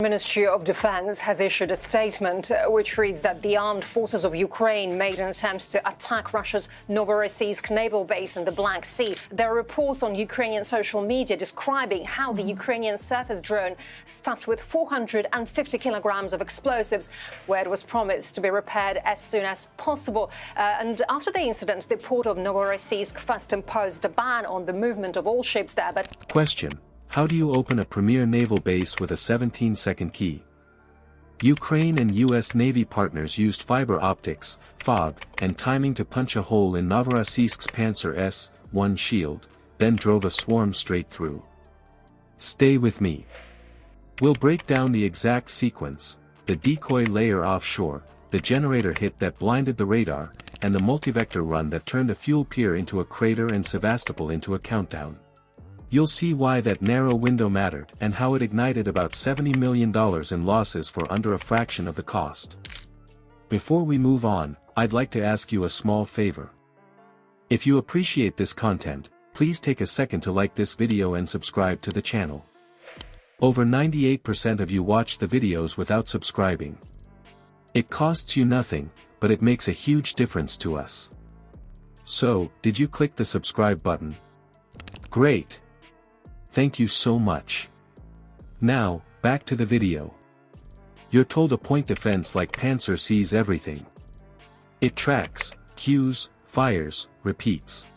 Ministry of Defense has issued a statement which reads that the armed forces of Ukraine made an attempt to attack Russia's Novorossiysk naval base in the Black Sea. There are reports on Ukrainian social media describing how the Ukrainian surface drone stuffed with 450 kilograms of explosives, where it was promised to be repaired as soon as possible. And after the incident, the port of Novorossiysk first imposed a ban on the movement of all ships there. But question. How do you open a premier naval base with a 17-second key? Ukraine and U.S. Navy partners used fiber optics, fog, and timing to punch a hole in Novorossiysk's Panzer S-1 shield, then drove a swarm straight through. Stay with me. We'll break down the exact sequence: the decoy layer offshore, the generator hit that blinded the radar, and the multivector run that turned a fuel pier into a crater and Sevastopol into a countdown. You'll see why that narrow window mattered and how it ignited about $70 million in losses for under a fraction of the cost. Before we move on, I'd like to ask you a small favor. If you appreciate this content, please take a second to like this video and subscribe to the channel. Over 98% of you watch the videos without subscribing. It costs you nothing, but it makes a huge difference to us. So, did you click the subscribe button? Great! Thank you so much. Now, back to the video. You're told a point defense like Panzer sees everything. It tracks, cues, fires, repeats.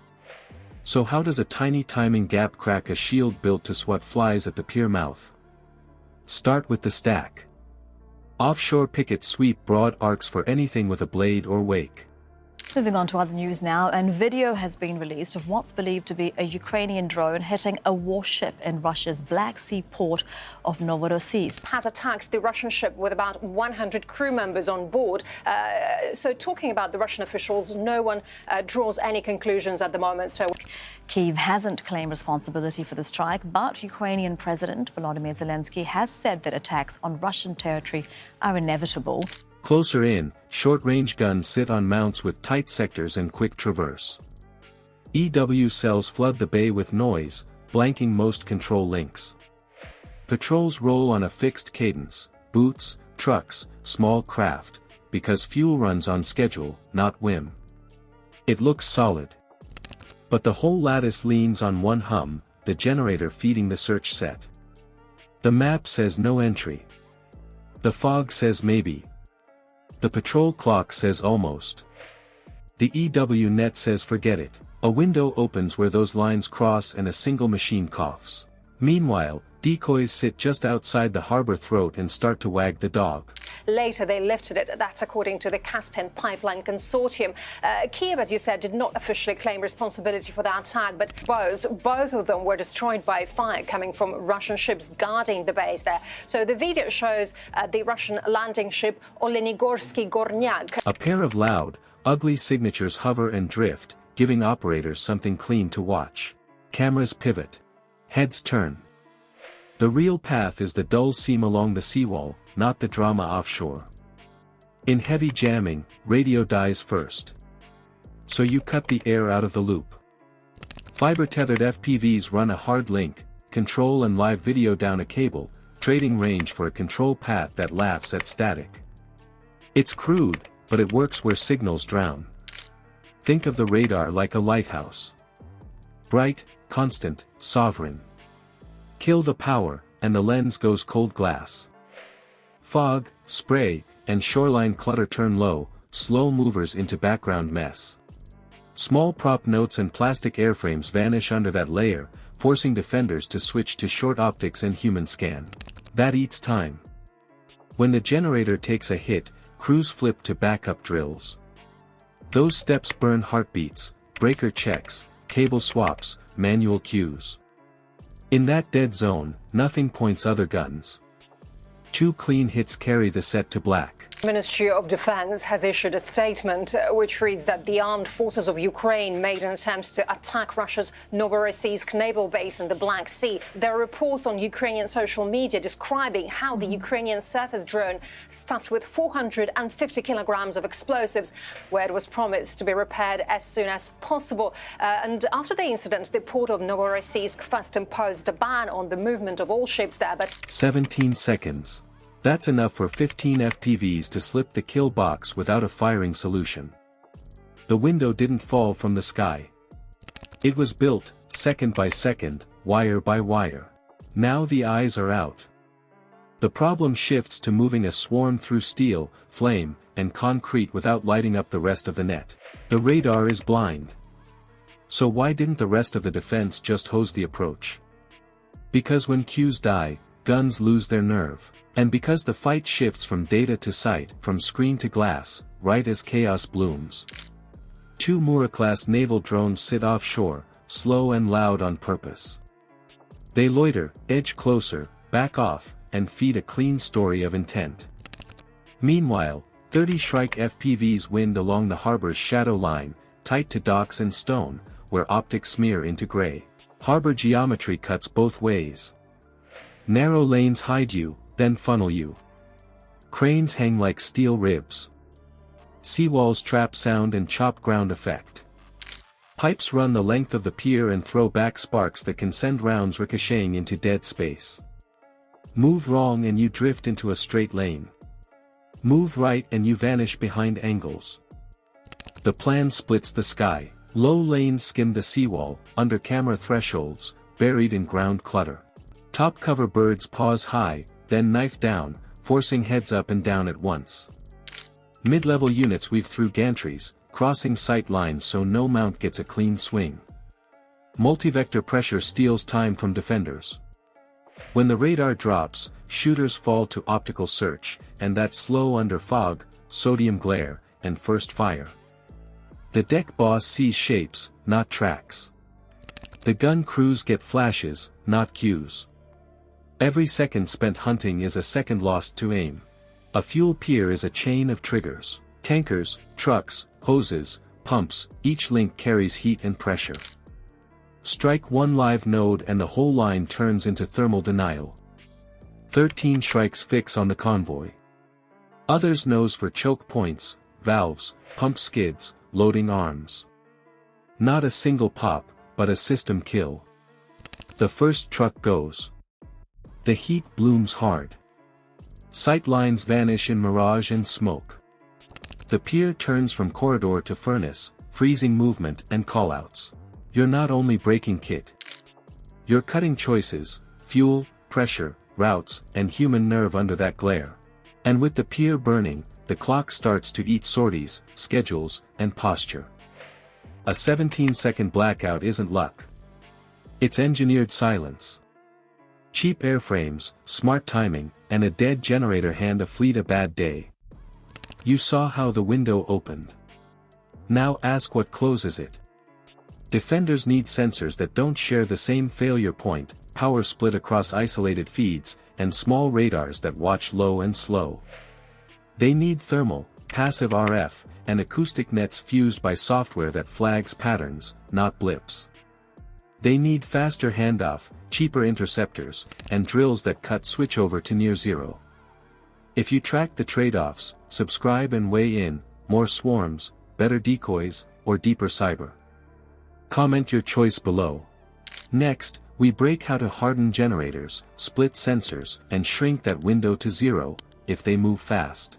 So how does a tiny timing gap crack a shield built to swat flies at the pier mouth? Start with the stack. Offshore pickets sweep broad arcs for anything with a blade or wake. Moving on to other news now, and video has been released of what's believed to be a Ukrainian drone hitting a warship in Russia's Black Sea port of Novorossiysk. Has attacked the Russian ship with about 100 crew members on board. So talking about the Russian officials, no one draws any conclusions at the moment. So Kyiv hasn't claimed responsibility for the strike, but Ukrainian President Volodymyr Zelensky has said that attacks on Russian territory are inevitable. Closer in, short-range guns sit on mounts with tight sectors and quick traverse. EW cells flood the bay with noise, blanking most control links. Patrols roll on a fixed cadence, boots, trucks, small craft, because fuel runs on schedule, not whim. It looks solid. But the whole lattice leans on one hum, the generator feeding the search set. The map says no entry. The fog says maybe. The patrol clock says almost. The EW net says forget it. A window opens where those lines cross and a single machine coughs. Meanwhile, decoys sit just outside the harbor throat and start to wag the dog. Later they lifted it. That's according to the Caspian Pipeline Consortium. Kyiv, as you said, did not officially claim responsibility for the attack, but both of them were destroyed by fire coming from Russian ships guarding the base there. So the video shows the Russian landing ship Olenigorsky Gornyak. A pair of loud, ugly signatures hover and drift, giving operators something clean to watch. Cameras pivot. Heads turn. The real path is the dull seam along the seawall, not the drama offshore. In heavy jamming, radio dies first. So you cut the air out of the loop. Fiber-tethered FPVs run a hard link, control and live video down a cable, trading range for a control path that laughs at static. It's crude, but it works where signals drown. Think of the radar like a lighthouse. Bright, constant, sovereign. Kill the power, and the lens goes cold glass. Fog, spray, and shoreline clutter turn low, slow movers into background mess. Small prop notes and plastic airframes vanish under that layer, forcing defenders to switch to short optics and human scan. That eats time. When the generator takes a hit, crews flip to backup drills. Those steps burn heartbeats, breaker checks, cable swaps, manual cues. In that dead zone, nothing points other guns. 2 clean hits carry the set to black. Ministry of Defense has issued a statement which reads that the armed forces of Ukraine made an attempt to attack Russia's Novorossiysk naval base in the Black Sea. There are reports on Ukrainian social media describing how the Ukrainian surface drone stuffed with 450 kilograms of explosives, where it was promised to be repaired as soon as possible. And after the incident, the port of Novorossiysk first imposed a ban on the movement of all ships there, but 17 seconds. That's enough for 15 FPVs to slip the kill box without a firing solution. The window didn't fall from the sky. It was built, second by second, wire by wire. Now the eyes are out. The problem shifts to moving a swarm through steel, flame, and concrete without lighting up the rest of the net. The radar is blind. So why didn't the rest of the defense just hose the approach? Because when cues die, guns lose their nerve. And because the fight shifts from data to sight, from screen to glass, right as chaos blooms. 2 Mura-class naval drones sit offshore, slow and loud on purpose. They loiter, edge closer, back off, and feed a clean story of intent. Meanwhile, 30 Shrike FPVs wind along the harbor's shadow line, tight to docks and stone, where optics smear into gray. Harbor geometry cuts both ways. Narrow lanes hide you, then funnel you. Cranes hang like steel ribs. Seawalls trap sound and chop ground effect. Pipes run the length of the pier and throw back sparks that can send rounds ricocheting into dead space. Move wrong and you drift into a straight lane. Move right and you vanish behind angles. The plan splits the sky. Low lanes skim the seawall, under camera thresholds, buried in ground clutter. Top cover birds pause high, then knife down, forcing heads up and down at once. Mid-level units weave through gantries, crossing sight lines so no mount gets a clean swing. Multi-vector pressure steals time from defenders. When the radar drops, shooters fall to optical search, and that's slow under fog, sodium glare, and first fire. The deck boss sees shapes, not tracks. The gun crews get flashes, not cues. Every second spent hunting is a second lost to aim. A fuel pier is a chain of triggers. Tankers, trucks, hoses, pumps, each link carries heat and pressure. Strike one live node and the whole line turns into thermal denial. 13 Shrikes fix on the convoy. Others nose for choke points, valves, pump skids, loading arms. Not a single pop, but a system kill. The first truck goes. The heat blooms hard. Sight lines vanish in mirage and smoke. The pier turns from corridor to furnace, freezing movement and callouts. You're not only breaking kit. You're cutting choices, fuel, pressure, routes, and human nerve under that glare. And with the pier burning, the clock starts to eat sorties, schedules, and posture. A 17-second blackout isn't luck. It's engineered silence. Cheap airframes, smart timing, and a dead generator hand a fleet a bad day. You saw how the window opened. Now ask what closes it. Defenders need sensors that don't share the same failure point, power split across isolated feeds, and small radars that watch low and slow. They need thermal, passive RF, and acoustic nets fused by software that flags patterns, not blips. They need faster handoff, cheaper interceptors, and drills that cut switchover to near zero. If you track the trade-offs, subscribe and weigh in: more swarms, better decoys, or deeper cyber. Comment your choice below. Next, we break how to harden generators, split sensors, and shrink that window to zero, if they move fast.